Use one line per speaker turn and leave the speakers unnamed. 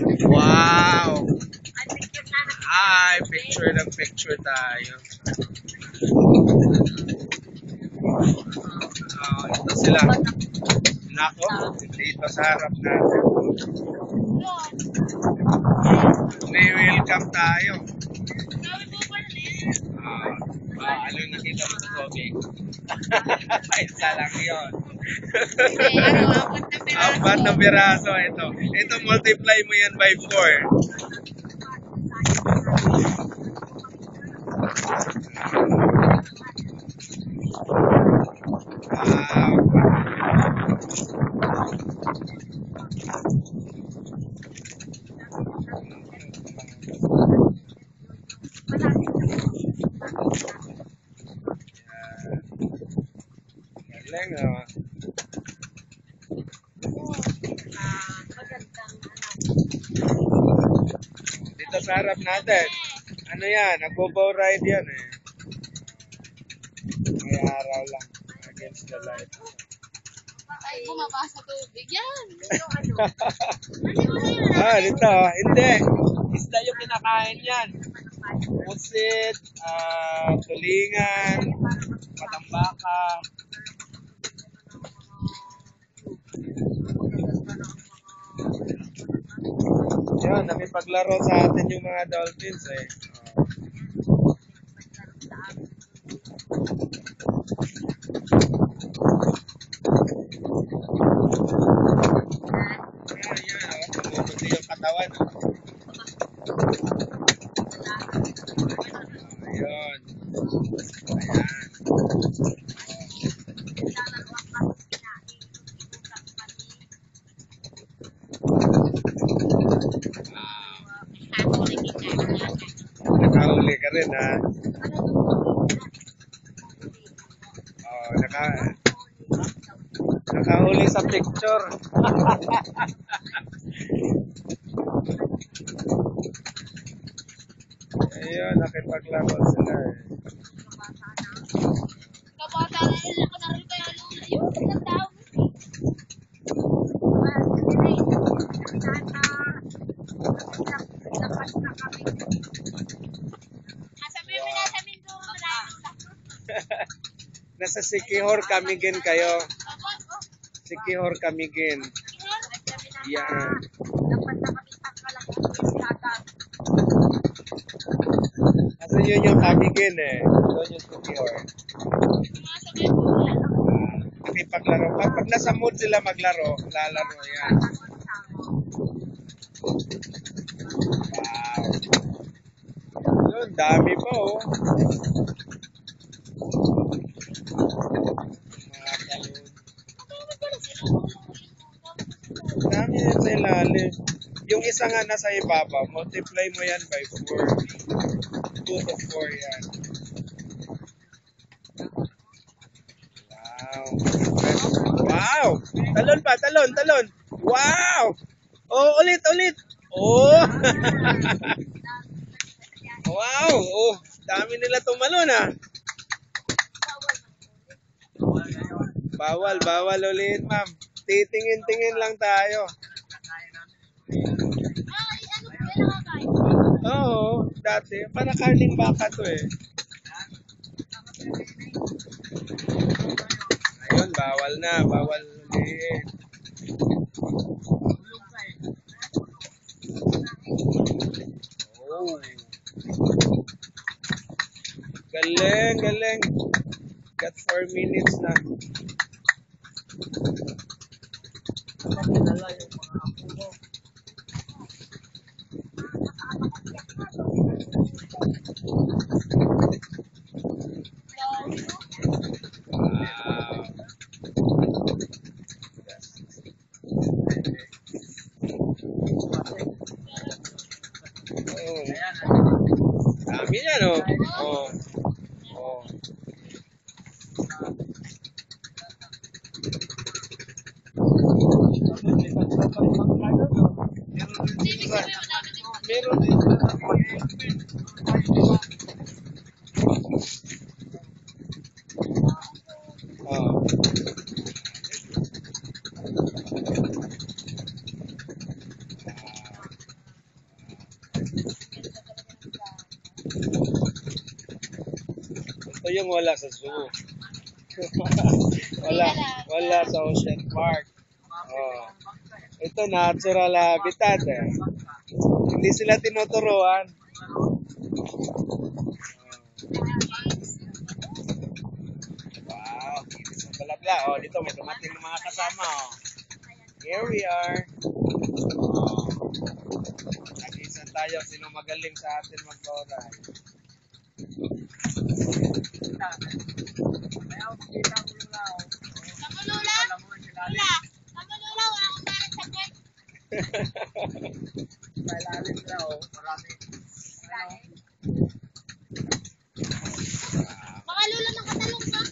Wow! Ay, picture ng picture tayo. Ito sila. Nako, dito sa harap natin. May welcome tayo. Ano yung nakita mo sa Sobe? Isa lang yun. Apat na piraso. Ito multiply mo yan by 4. Galing, oh. Dito sa harap natin. Ano yan? Nagbo-bow ride yan eh. May araw lang. Against the light.
Ay, bumaba sa tubig yan.
Dito. Hindi. Isda yung kinakain yan. Pusit, tulingan, patambaka. Yun, nakipaglaro sa atin yung mga dolphins eh. Tumutuloy yung katawan. Ayun. Nakahuli ka rin ha. Nakahuli sa picture. Ayun, nakipaglaro sila eh.
Kabata na nila ko na rin kaya lula. Yung nagtao. Sabihin mo na sa Mindoro na
Nasa Siquijor Camiguin kayo. Siquijor Camiguin. Yan. Kasi yun yung Camiguin eh. Doon yung Siquijor. Nakipaglaro. Pag nasa mood sila maglaro, lalaro yan. Wow. Yun, dami pa oh. Dami yan sa ilalim. Yung isa nga nasa ibaba, multiply mo yan by 4. 2 to 4 yan. Wow. Wow! Talon pa, talon. Wow! Oh, ulit. Oh! Wow! Oh, dami nila tumalon ah. Bawal ulit, ma'am. Titingin-tingin lang tayo. Oo, dati. Para karning baka to eh. Ayun, bawal ulit. Oh. Galing. Got 4 minutes na. Dami yan oh. Oh. Meron din. Ito yung wala sa zoo. wala sa Ocean Park. Oh. Ito natural habitat eh. Hindi sila tinuturuan. Wow, kinis ng balabla. Oh, dito may dumating ng mga kasama. Oh. Here we are. Oh. Nag-isa tayo sino magaling sa atin mag-oral.
Kamulula? Wala. Kamulula, wala akong parang subject.
Kailalim na marami.
Mga lula ng katalong ka?